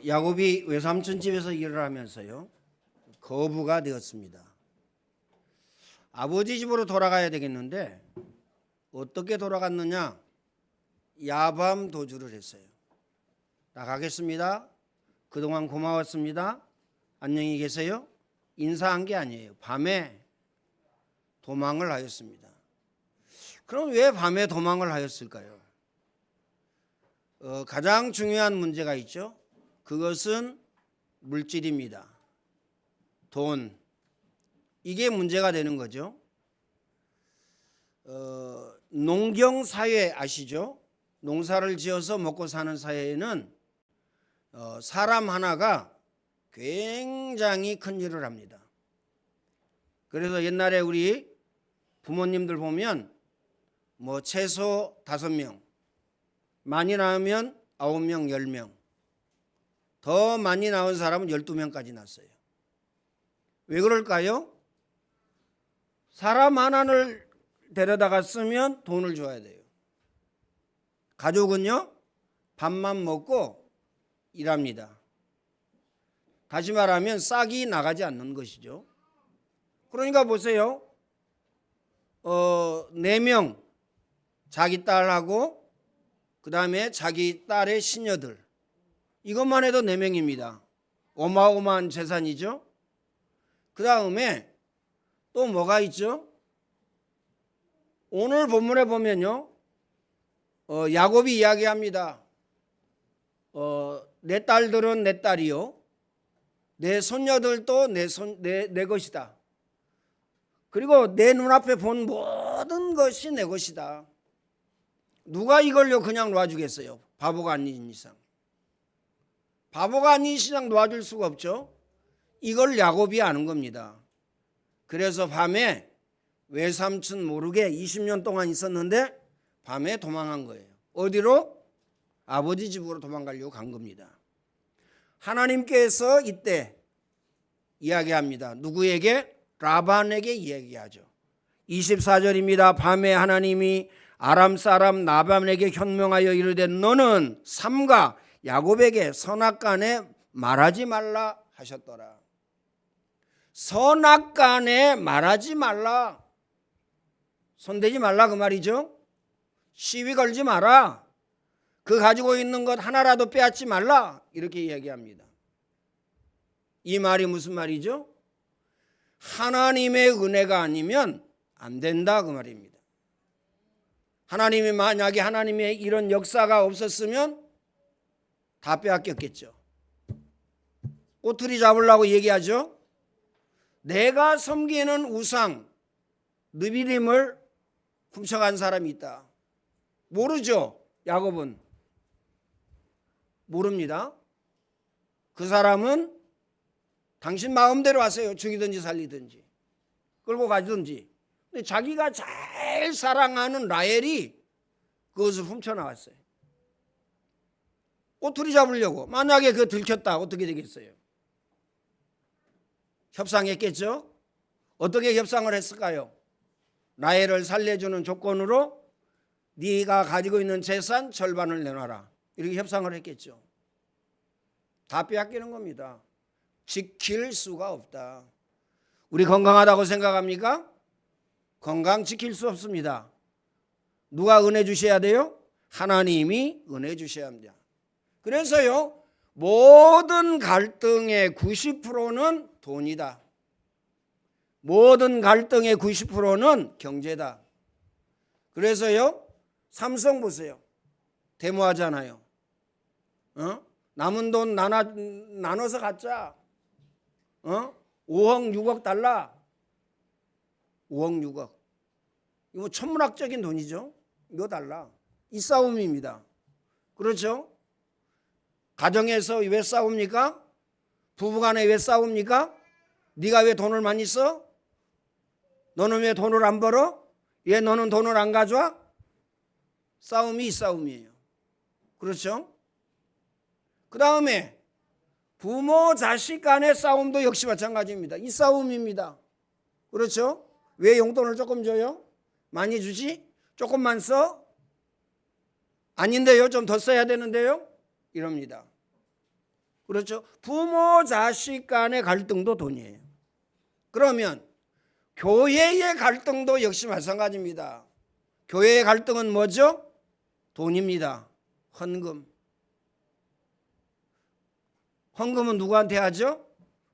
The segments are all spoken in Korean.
야곱이 외삼촌 집에서 일을 하면서요 거부가 되었습니다. 아버지 집으로 돌아가야 되겠는데 어떻게 돌아갔느냐? 야밤 도주를 했어요. 나가겠습니다. 그동안 고마웠습니다. 안녕히 계세요. 인사한 게 아니에요. 밤에 도망을 하였습니다. 그럼 왜 밤에 도망을 하였을까요? 가장 중요한 문제가 있죠. 그것은 물질입니다. 돈. 이게 문제가 되는 거죠. 농경 사회 아시죠? 농사를 지어서 먹고 사는 사회에는 사람 하나가 굉장히 큰 일을 합니다. 그래서 옛날에 우리 부모님들 보면 뭐 최소 5명, 많이 낳으면 9명, 10명, 더 많이 낳은 사람은 12명까지 낳았어요. 왜 그럴까요? 사람 하나를 데려다가 쓰면 돈을 줘야 돼요. 가족은요, 밥만 먹고 일합니다. 다시 말하면 싹이 나가지 않는 것이죠. 그러니까 보세요. 4명, 자기 딸하고 그 다음에 자기 딸의 시녀들. 이것만 해도 4명입니다. 어마어마한 재산이죠. 그 다음에 또 뭐가 있죠? 오늘 본문에 보면요. 야곱이 이야기합니다. 내 딸들은 내 딸이요. 내 손녀들도 내 것이다. 그리고 내 눈앞에 본 모든 것이 내 것이다. 누가 이걸요 그냥 놔주겠어요? 바보가 아닌 이상. 바보가 아닌 이상 놔줄 수가 없죠. 이걸 야곱이 아는 겁니다. 그래서 밤에 외삼촌 모르게 20년 동안 있었는데 밤에 도망한 거예요. 어디로? 아버지 집으로 도망가려고 간 겁니다. 하나님께서 이때 이야기합니다. 누구에게? 라반에게 이야기하죠. 24절입니다. 밤에 하나님이 아람 사람 나반에게 현명하여 이르되 너는 삼가 야곱에게 선악간에 말하지 말라 하셨더라. 선악간에 말하지 말라. 손대지 말라 그 말이죠. 시비 걸지 마라. 그 가지고 있는 것 하나라도 빼앗지 말라. 이렇게 이야기합니다. 이 말이 무슨 말이죠? 하나님의 은혜가 아니면 안 된다 그 말입니다. 하나님이 만약에 하나님의 이런 역사가 없었으면 다 빼앗겼겠죠. 꼬투리 잡으려고 얘기하죠. 내가 섬기는 우상 느비림을 훔쳐간 사람이 있다. 모르죠. 야곱은 모릅니다. 그 사람은 당신 마음대로 하세요. 죽이든지 살리든지 끌고 가든지. 근데 자기가 제일 사랑하는 라헬이 그것을 훔쳐나왔어요. 꼬투리 잡으려고. 만약에 그거 들켰다 어떻게 되겠어요? 협상했겠죠. 어떻게 협상을 했을까요? 라헬을 살려주는 조건으로 네가 가지고 있는 재산 절반을 내놔라. 이렇게 협상을 했겠죠. 다 빼앗기는 겁니다. 지킬 수가 없다. 우리 건강하다고 생각합니까? 건강 지킬 수 없습니다. 누가 은혜 주셔야 돼요? 하나님이 은혜 주셔야 합니다. 그래서요, 모든 갈등의 90%는 돈이다. 모든 갈등의 90%는 경제다. 그래서요, 삼성 보세요. 데모하잖아요. 남은 돈 나눠서 갖자. 5억 6억 달러. 5억 6억. 이거 천문학적인 돈이죠. 이거 달라. 이 싸움입니다. 그렇죠? 가정에서 왜 싸웁니까? 부부간에 왜 싸웁니까? 네가 왜 돈을 많이 써? 너는 왜 돈을 안 벌어? 왜 너는 돈을 안 가져와? 싸움이 이 싸움이에요. 그렇죠? 그 다음에 부모 자식 간의 싸움도 역시 마찬가지입니다. 이 싸움입니다. 그렇죠? 왜 용돈을 조금 줘요? 많이 주지? 조금만 써? 아닌데요? 좀 더 써야 되는데요? 이럽니다. 그렇죠? 부모 자식 간의 갈등도 돈이에요. 그러면 교회의 갈등도 역시 마찬가지입니다. 교회의 갈등은 뭐죠? 돈입니다. 헌금. 헌금은 누구한테 하죠?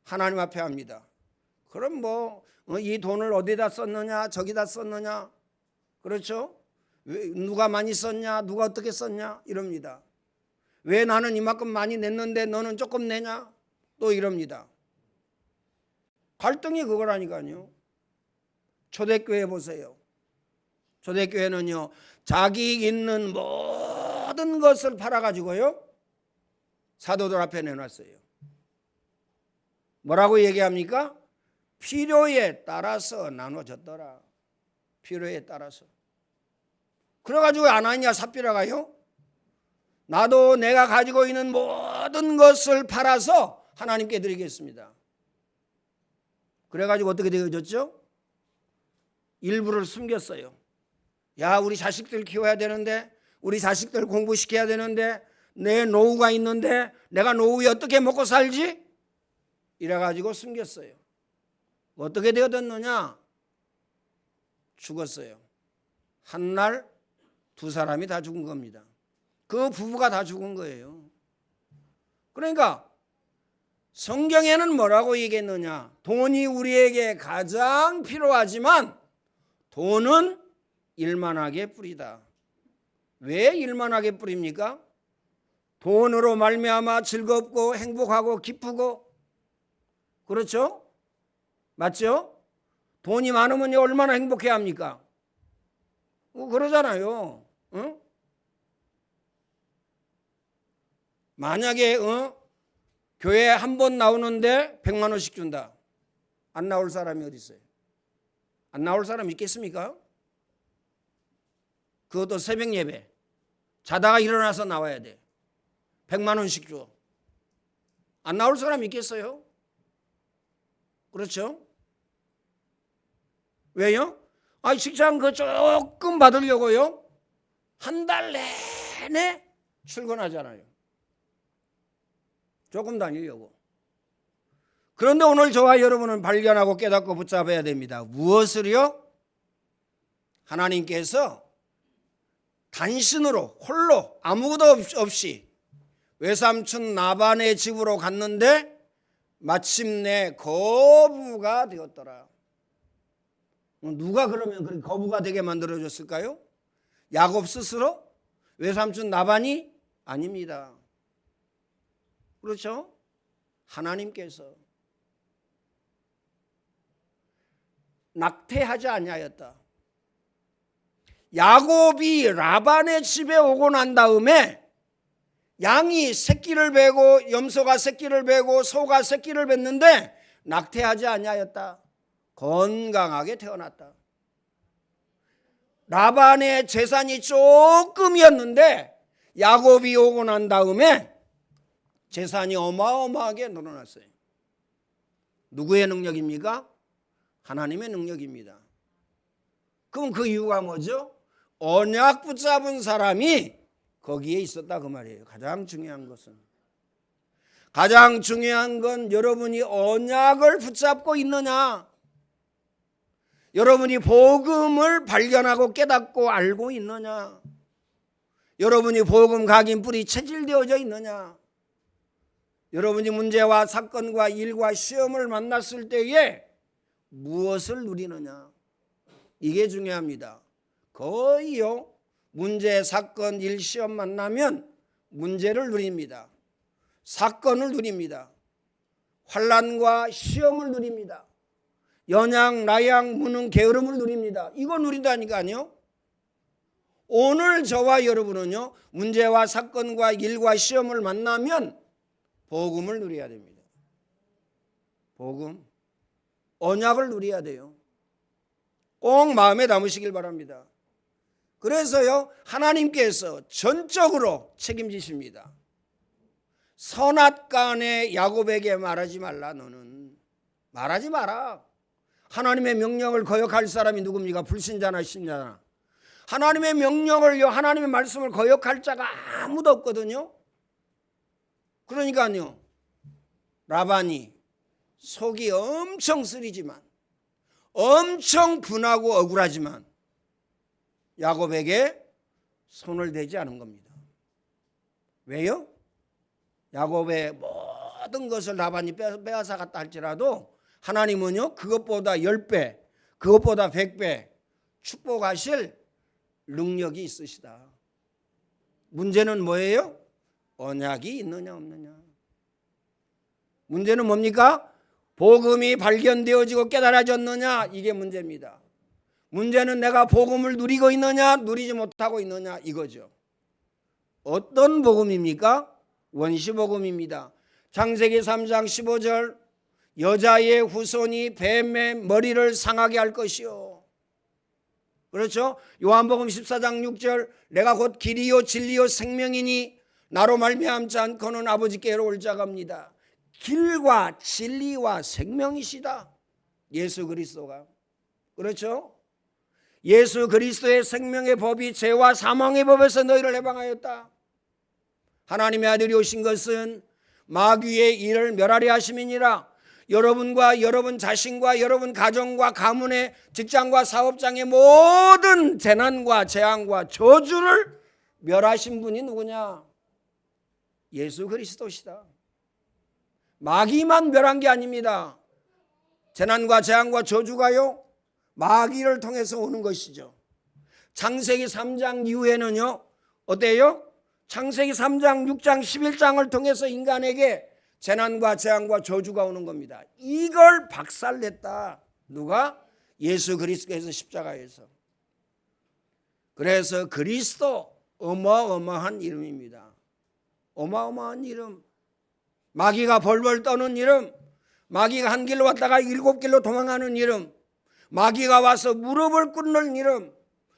하나님 앞에 합니다. 그럼 이 돈을 어디다 썼느냐, 저기다 썼느냐, 그렇죠? 누가 많이 썼냐, 누가 어떻게 썼냐 이럽니다. 왜 나는 이만큼 많이 냈는데 너는 조금 내냐, 또 이럽니다. 갈등이 그거라니까요. 초대교회 보세요. 초대교회는요, 자기 있는 모든 것을 팔아가지고요, 사도들 앞에 내놨어요. 뭐라고 얘기합니까? 필요에 따라서 나눠졌더라. 필요에 따라서. 그래가지고 아나니아 삽비라가요, 나도 내가 가지고 있는 모든 것을 팔아서 하나님께 드리겠습니다. 그래가지고 어떻게 되어졌죠? 일부를 숨겼어요. 야, 우리 자식들 키워야 되는데, 우리 자식들 공부시켜야 되는데, 내 노후가 있는데 내가 노후에 어떻게 먹고 살지? 이래가지고 숨겼어요. 어떻게 되어졌느냐? 죽었어요. 한날 두 사람이 다 죽은 겁니다. 그 부부가 다 죽은 거예요. 그러니까 성경에는 뭐라고 얘기했느냐? 돈이 우리에게 가장 필요하지만 돈은 일만하게 뿌리다. 왜 일만하게 뿌립니까? 돈으로 말미암아 즐겁고 행복하고 기쁘고, 그렇죠? 맞죠? 돈이 많으면 얼마나 행복해야 합니까? 그러잖아요. 응? 만약에 교회에 한 번 나오는데 100만 원씩 준다. 안 나올 사람이 어디 있어요? 안 나올 사람 있겠습니까? 그것도 새벽 예배. 자다가 일어나서 나와야 돼. 100만 원씩 줘. 안 나올 사람 있겠어요? 그렇죠? 왜요? 직장 조금 받으려고요, 한 달 내내 출근하잖아요. 조금 다니려고. 그런데 오늘 저와 여러분은 발견하고 깨닫고 붙잡아야 됩니다. 무엇을요? 하나님께서 단신으로 홀로 아무것도 없이 외삼촌 나반의 집으로 갔는데 마침내 거부가 되었더라. 누가 그러면 그렇게 거부가 되게 만들어줬을까요? 야곱 스스로? 외삼촌 나반이? 아닙니다. 그렇죠? 하나님께서 낙태하지 아니하였다. 야곱이 라반의 집에 오고 난 다음에 양이 새끼를 베고 염소가 새끼를 베고 소가 새끼를 뱉는데 낙태하지 아니하였다. 건강하게 태어났다. 라반의 재산이 조금이었는데 야곱이 오고 난 다음에 재산이 어마어마하게 늘어났어요. 누구의 능력입니까? 하나님의 능력입니다. 그럼 그 이유가 뭐죠? 언약 붙잡은 사람이 거기에 있었다 그 말이에요. 가장 중요한 것은. 가장 중요한 건 여러분이 언약을 붙잡고 있느냐, 여러분이 복음을 발견하고 깨닫고 알고 있느냐, 여러분이 복음 각인 뿌리 체질되어져 있느냐, 여러분이 문제와 사건과 일과 시험을 만났을 때에 무엇을 누리느냐, 이게 중요합니다. 거의요, 문제, 사건, 일, 시험 만나면 문제를 누립니다. 사건을 누립니다. 환난과 시험을 누립니다. 연양, 나양, 무능, 게으름을 누립니다. 이거 누린다니까요. 오늘 저와 여러분은요, 문제와 사건과 일과 시험을 만나면 복음을 누려야 됩니다. 복음, 언약을 누려야 돼요. 꼭 마음에 담으시길 바랍니다. 그래서요, 하나님께서 전적으로 책임지십니다. 선악간에 야곱에게 말하지 말라. 너는 말하지 마라. 하나님의 명령을 거역할 사람이 누굽니까? 불신자나 신자나. 하나님의 명령을요, 하나님의 말씀을 거역할 자가 아무도 없거든요. 그러니까요, 라반이 속이 엄청 쓰리지만, 엄청 분하고 억울하지만 야곱에게 손을 대지 않은 겁니다. 왜요? 야곱의 모든 것을 라반이 빼앗아 갔다 할지라도 하나님은요, 그것보다 10배, 그것보다 100배 축복하실 능력이 있으시다. 문제는 뭐예요? 언약이 있느냐 없느냐. 문제는 뭡니까? 복음이 발견되어지고 깨달아졌느냐, 이게 문제입니다. 문제는 내가 복음을 누리고 있느냐 누리지 못하고 있느냐, 이거죠. 어떤 복음입니까? 원시복음입니다. 창세기 3장 15절, 여자의 후손이 뱀의 머리를 상하게 할 것이요. 그렇죠? 요한복음 14장 6절, 내가 곧 길이요 진리요 생명이니 나로 말미암지 않고는 아버지께로 올 자가 없니다. 길과 진리와 생명이시다, 예수 그리스도가. 그렇죠? 예수 그리스도의 생명의 법이 죄와 사망의 법에서 너희를 해방하였다. 하나님의 아들이 오신 것은 마귀의 일을 멸하려 하심이니라. 여러분과 여러분 자신과 여러분 가정과 가문의 직장과 사업장의 모든 재난과 재앙과 저주를 멸하신 분이 누구냐? 예수 그리스도시다. 마귀만 멸한 게 아닙니다. 재난과 재앙과 저주가요, 마귀를 통해서 오는 것이죠. 창세기 3장 이후에는요, 어때요? 창세기 3장, 6장, 11장을 통해서 인간에게 재난과 재앙과 저주가 오는 겁니다. 이걸 박살냈다. 누가? 예수 그리스도께서 십자가에서. 그래서 그리스도, 어마어마한 이름입니다. 어마어마한 이름. 마귀가 벌벌 떠는 이름, 마귀가 한 길로 왔다가 7길로 도망가는 이름, 마귀가 와서 무릎을 꿇는 이름,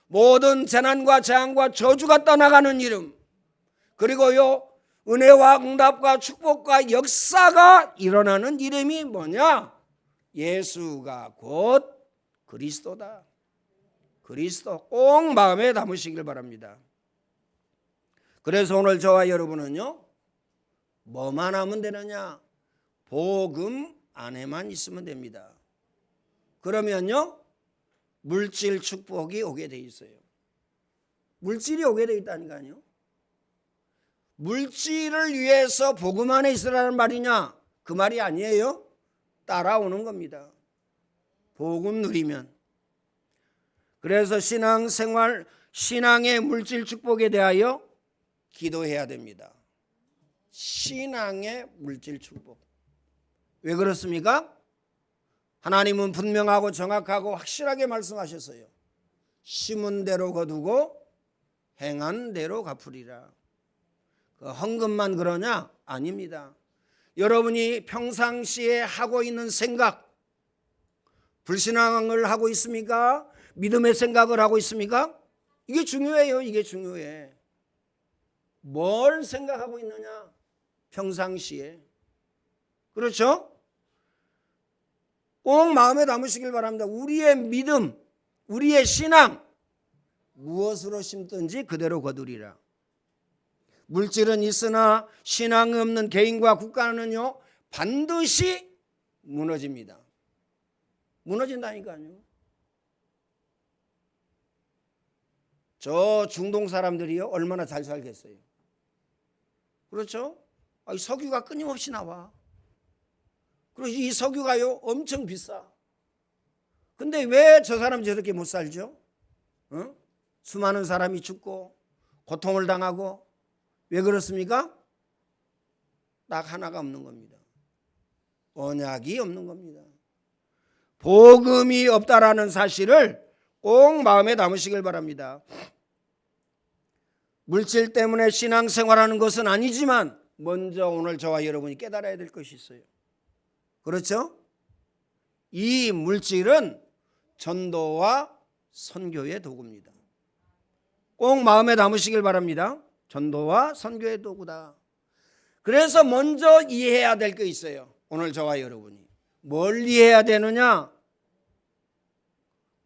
모든 재난과 재앙과 저주가 떠나가는 이름, 그리고요, 은혜와 응답과 축복과 역사가 일어나는 이름이 뭐냐? 예수가 곧 그리스도다. 그리스도 꼭 마음에 담으시길 바랍니다. 그래서 오늘 저와 여러분은요, 뭐만 하면 되느냐? 복음 안에만 있으면 됩니다. 그러면요, 물질 축복이 오게 돼 있어요. 물질이 오게 돼 있다니까요. 물질을 위해서 복음 안에 있으라는 말이냐? 그 말이 아니에요. 따라오는 겁니다. 복음 누리면. 그래서 신앙생활, 신앙의 물질 축복에 대하여 기도해야 됩니다. 신앙의 물질 축복. 왜 그렇습니까? 하나님은 분명하고 정확하고 확실하게 말씀하셨어요. 심은 대로 거두고 행한 대로 갚으리라. 그 헌금만 그러냐? 아닙니다. 여러분이 평상시에 하고 있는 생각, 불신앙을 하고 있습니까? 믿음의 생각을 하고 있습니까? 이게 중요해요. 이게 중요해. 뭘 생각하고 있느냐? 평상시에. 그렇죠? 꼭 마음에 담으시길 바랍니다. 우리의 믿음, 우리의 신앙, 무엇으로 심든지 그대로 거두리라. 물질은 있으나 신앙이 없는 개인과 국가는요, 반드시 무너집니다. 무너진다니까요. 저 중동 사람들이요, 얼마나 잘 살겠어요. 그렇죠? 석유가 끊임없이 나와. 그리고 이 석유가요, 엄청 비싸. 근데 왜 저 사람 저렇게 못 살죠? 수많은 사람이 죽고 고통을 당하고. 왜 그렇습니까? 딱 하나가 없는 겁니다. 언약이 없는 겁니다. 복음이 없다라는 사실을 꼭 마음에 담으시길 바랍니다. 물질 때문에 신앙생활하는 것은 아니지만 먼저 오늘 저와 여러분이 깨달아야 될 것이 있어요. 그렇죠? 이 물질은 전도와 선교의 도구입니다. 꼭 마음에 담으시길 바랍니다. 전도와 선교의 도구다. 그래서 먼저 이해해야 될 게 있어요. 오늘 저와 여러분이 뭘 이해해야 되느냐?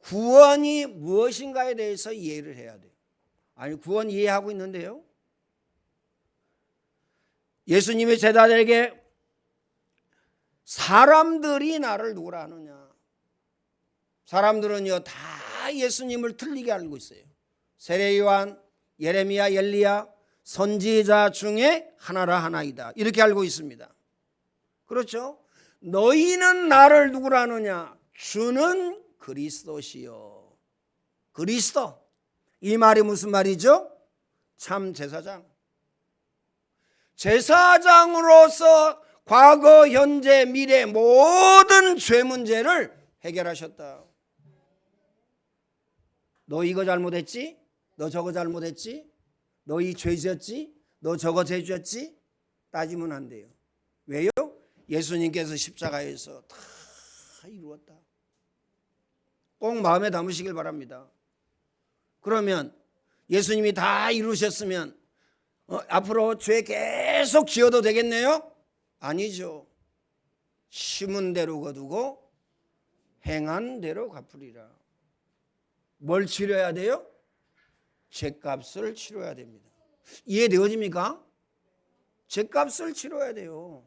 구원이 무엇인가에 대해서 이해를 해야 돼요. 아니, 구원 이해하고 있는데요, 예수님의 제자들에게 사람들이 나를 누구라 하느냐? 사람들은요 다 예수님을 틀리게 알고 있어요. 세례 요한, 예레미야, 엘리야 선지자 중에 하나라 하나이다 이렇게 알고 있습니다. 그렇죠? 너희는 나를 누구라 하느냐? 주는 그리스도시요. 그리스도. 이 말이 무슨 말이죠? 참 제사장. 제사장으로서 과거, 현재, 미래 모든 죄 문제를 해결하셨다. 너 이거 잘못했지? 너 저거 잘못했지? 너 이 죄 지었지? 너 저거 죄 지었지? 따지면 안 돼요. 왜요? 예수님께서 십자가에서 다 이루었다. 꼭 마음에 담으시길 바랍니다. 그러면 예수님이 다 이루셨으면 앞으로 죄 계속 지어도 되겠네요? 아니죠. 심은 대로 거두고 행한 대로 갚으리라. 뭘 치러야 돼요? 죄값을 치러야 됩니다. 이해되어집니까? 죄값을 치러야 돼요.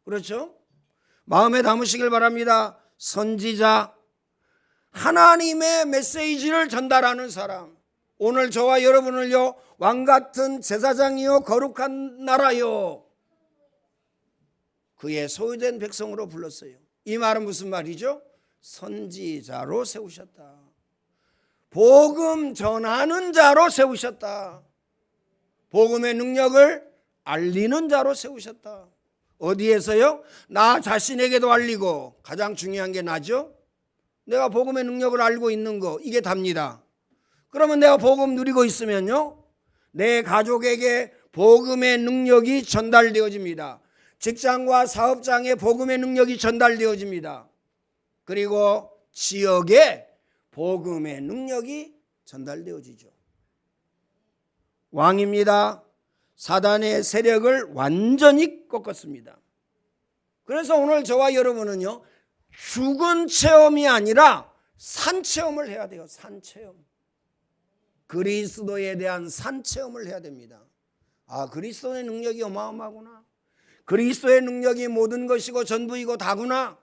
그렇죠? 마음에 담으시길 바랍니다. 선지자, 하나님의 메시지를 전달하는 사람. 오늘 저와 여러분을요 왕같은 제사장이요 거룩한 나라요 그의 소유된 백성으로 불렀어요. 이 말은 무슨 말이죠? 선지자로 세우셨다. 복음 전하는 자로 세우셨다. 복음의 능력을 알리는 자로 세우셨다. 어디에서요? 나 자신에게도 알리고, 가장 중요한 게 나죠? 내가 복음의 능력을 알고 있는 거, 이게 답니다. 그러면 내가 복음 누리고 있으면요 내 가족에게 복음의 능력이 전달되어집니다. 직장과 사업장에 복음의 능력이 전달되어집니다. 그리고 지역에 복음의 능력이 전달되어지죠. 왕입니다. 사단의 세력을 완전히 꺾었습니다. 그래서 오늘 저와 여러분은요 죽은 체험이 아니라 산 체험을 해야 돼요. 산 체험. 그리스도에 대한 산 체험을 해야 됩니다. 아, 그리스도의 능력이 어마어마하구나. 그리스도의 능력이 모든 것이고 전부이고 다구나.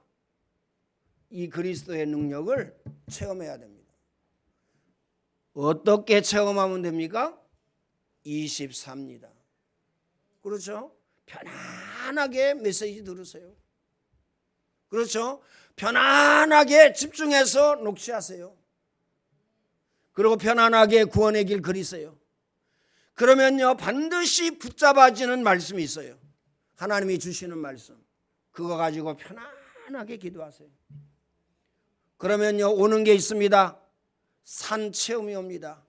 이 그리스도의 능력을 체험해야 됩니다. 어떻게 체험하면 됩니까? 24입니다. 그렇죠? 편안하게 메시지 들으세요. 그렇죠? 편안하게 집중해서 녹취하세요. 그리고 편안하게 구원의 길 그리세요. 그러면요 반드시 붙잡아지는 말씀이 있어요. 하나님이 주시는 말씀. 그거 가지고 편안하게 기도하세요. 그러면요 오는 게 있습니다. 산 체험이 옵니다.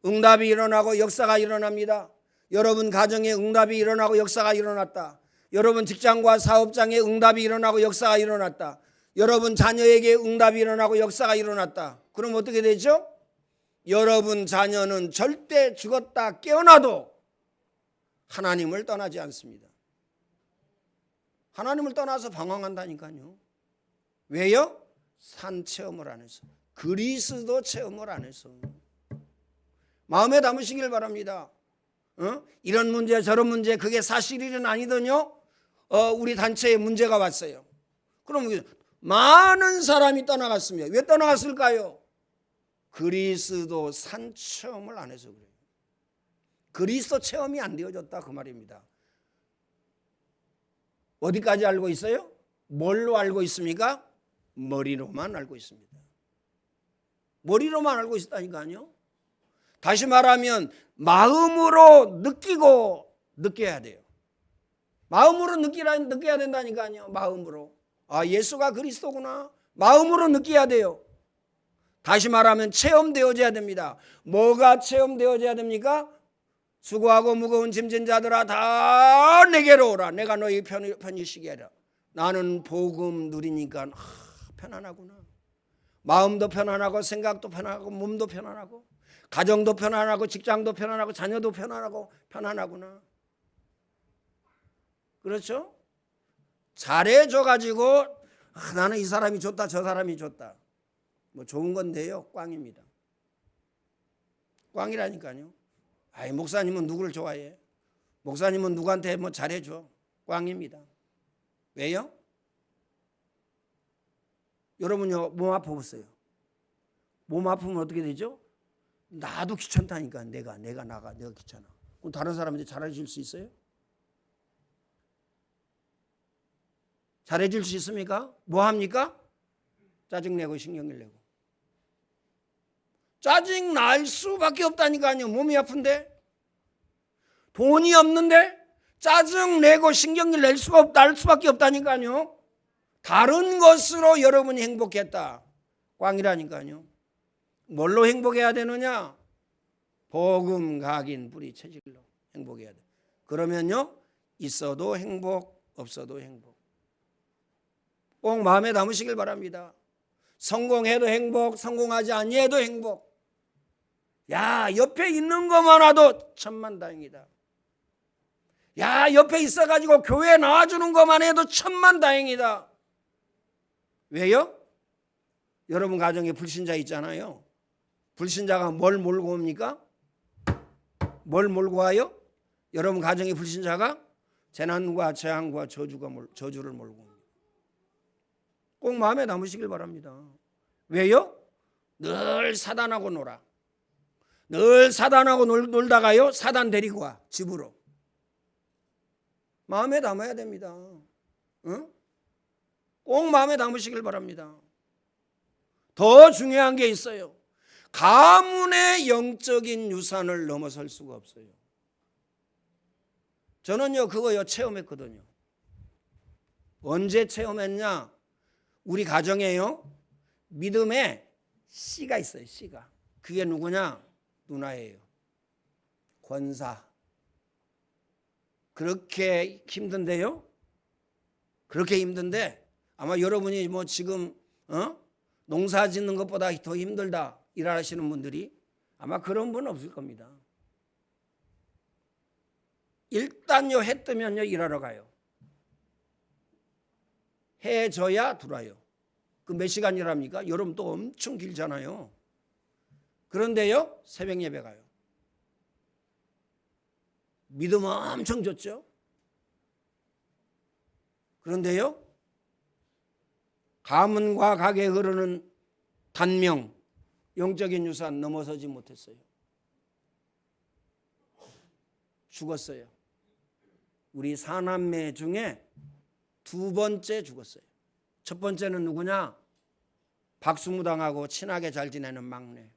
응답이 일어나고 역사가 일어납니다. 여러분 가정에 응답이 일어나고 역사가 일어났다. 여러분 직장과 사업장에 응답이 일어나고 역사가 일어났다. 여러분 자녀에게 응답이 일어나고 역사가 일어났다. 그럼 어떻게 되죠? 여러분 자녀는 절대 죽었다 깨어나도 하나님을 떠나지 않습니다. 하나님을 떠나서 방황한다니까요. 왜요? 산 체험을 안 해서. 그리스도 체험을 안 해서. 마음에 담으시길 바랍니다. 이런 문제 저런 문제 그게 사실일은 아니더뇨. 우리 단체에 문제가 왔어요. 그럼 많은 사람이 떠나갔습니다. 왜 떠나갔을까요? 그리스도 산 체험을 안 해서 그래요. 그리스도 체험이 안 되어졌다 그 말입니다. 어디까지 알고 있어요? 뭘로 알고 있습니까? 머리로만 알고 있습니다. 머리로만 알고 있다니까요. 다시 말하면 마음으로 느끼고 느껴야 돼요. 마음으로 느껴야 된다니까요. 마음으로. 아, 예수가 그리스도구나. 마음으로 느껴야 돼요. 다시 말하면 체험되어져야 됩니다. 뭐가 체험되어져야 됩니까? 수고하고 무거운 짐진 자들아 다 내게로 오라. 내가 너희 편히 쉬게 하라. 나는 복음 누리니까 편안하구나. 마음도 편안하고 생각도 편안하고 몸도 편안하고 가정도 편안하고 직장도 편안하고 자녀도 편안하고 편안하구나. 그렇죠? 잘해줘 가지고 나는 이 사람이 좋다 저 사람이 좋다. 뭐 좋은 건데요. 꽝입니다. 꽝이라니까요. 아이 목사님은 누구를 좋아해? 목사님은 누구한테 뭐 잘해줘? 꽝입니다. 왜요? 여러분요, 몸 아파보세요. 몸 아프면 어떻게 되죠? 나도 귀찮다니까. 내가 귀찮아. 그럼 다른 사람한테 잘해줄 수 있어요? 잘해줄 수 있습니까? 뭐 합니까? 짜증내고 신경을 내고. 짜증 날 수밖에 없다니까요. 몸이 아픈데, 돈이 없는데 짜증내고 신경을 날 수밖에 없다니까요. 다른 것으로 여러분이 행복했다, 꽝이라니까요. 뭘로 행복해야 되느냐? 복음 각인 뿌리 체질로 행복해야 돼. 그러면요, 있어도 행복, 없어도 행복. 꼭 마음에 담으시길 바랍니다. 성공해도 행복, 성공하지 아니해도 행복. 야, 옆에 있는 것만 와도 천만다행이다. 야, 옆에 있어가지고 교회에 나와주는 것만 해도 천만다행이다. 왜요? 여러분 가정에 불신자 있잖아요. 불신자가 뭘 몰고 옵니까? 뭘 몰고 와요? 여러분 가정에 불신자가 재난과 재앙과 저주를 몰고 옵니다. 꼭 마음에 담으시길 바랍니다. 왜요? 늘 사단하고 놀아. 늘 사단하고 놀다가요, 사단 데리고 와, 집으로. 마음에 담아야 됩니다. 응? 꼭 마음에 담으시길 바랍니다. 더 중요한 게 있어요. 가문의 영적인 유산을 넘어설 수가 없어요. 저는요, 그거요 체험했거든요. 언제 체험했냐? 우리 가정에요, 믿음의 씨가 있어요. 씨가. 그게 누구냐? 누나예요. 권사. 그렇게 힘든데요. 그렇게 힘든데 아마 여러분이 뭐 지금 농사 짓는 것보다 더 힘들다 일하시는 분들이 아마 그런 분은 없을 겁니다. 일단요, 해 뜨면요 일하러 가요. 해 져야 들어와요. 그 몇 시간 일합니까? 여름 또 엄청 길잖아요. 그런데요, 새벽 예배 가요. 믿음 엄청 좋죠. 그런데요, 가문과 각에 흐르는 단명, 영적인 유산 넘어서지 못했어요. 죽었어요. 우리 사남매 중에 두 번째 죽었어요. 첫 번째는 누구냐? 박수무당하고 친하게 잘 지내는 막내.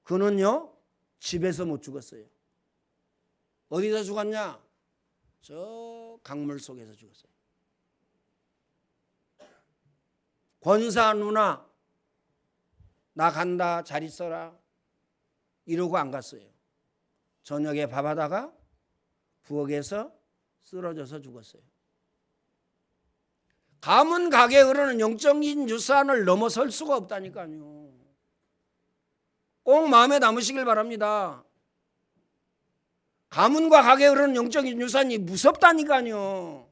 그는요, 집에서 못 죽었어요. 어디서 죽었냐? 저 강물 속에서 죽었어요. 권사 누나, 나 간다, 잘 있어라 이러고 안 갔어요. 저녁에 밥하다가 부엌에서 쓰러져서 죽었어요. 가문 각에 흐르는 영적인 유산을 넘어설 수가 없다니까요. 꼭 마음에 담으시길 바랍니다. 가문과 각에 흐르는 영적인 유산이 무섭다니까요.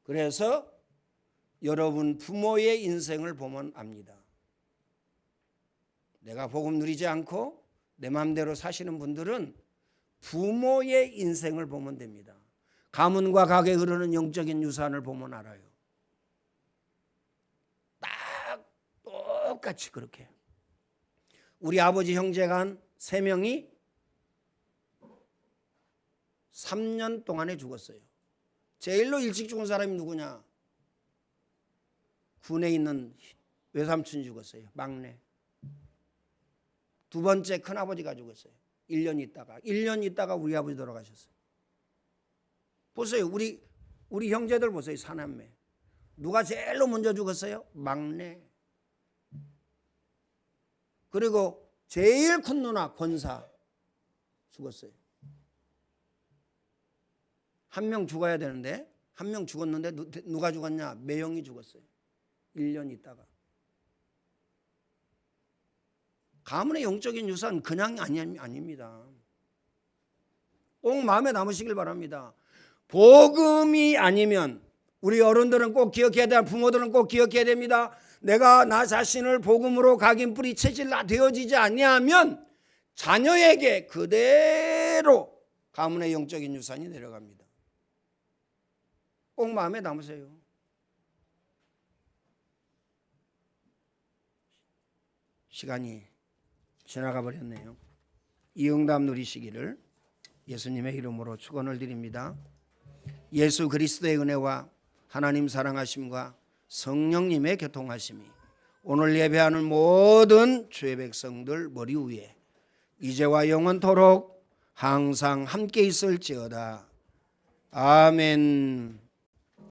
그래서 여러분 부모의 인생을 보면 압니다. 내가 복음 누리지 않고 내 마음대로 사시는 분들은 부모의 인생을 보면 됩니다. 가문과 각에 흐르는 영적인 유산을 보면 알아요. 딱 똑같이 그렇게. 우리 아버지 형제가 한 3명이 3년 동안에 죽었어요. 제일로 일찍 죽은 사람이 누구냐? 군에 있는 외삼촌이 죽었어요. 막내. 두 번째 큰아버지가 죽었어요. 1년 있다가 우리 아버지 돌아가셨어요. 보세요. 우리 형제들 보세요. 사남매. 누가 제일로 먼저 죽었어요? 막내. 그리고 제일 큰 누나 권사 죽었어요. 한 명 죽어야 되는데 한 명 죽었는데 누가 죽었냐? 매형이 죽었어요. 1년 있다가. 가문의 영적인 유산 그냥 아닙니다. 꼭 마음에 남으시길 바랍니다. 복음이 아니면 우리 어른들은 꼭 기억해야 돼요. 부모들은 꼭 기억해야 됩니다. 내가 나 자신을 복음으로 각인 뿌리 체질라 되어지지 아니하면 자녀에게 그대로 가문의 영적인 유산이 내려갑니다. 꼭 마음에 담으세요. 시간이 지나가 버렸네요. 이 응답 누리시기를 예수님의 이름으로 축원을 드립니다. 예수 그리스도의 은혜와 하나님 사랑하심과 성령님의 교통하심이 오늘 예배하는 모든 주의 백성들 머리 위에 이제와 영원토록 항상 함께 있을지어다. 아멘.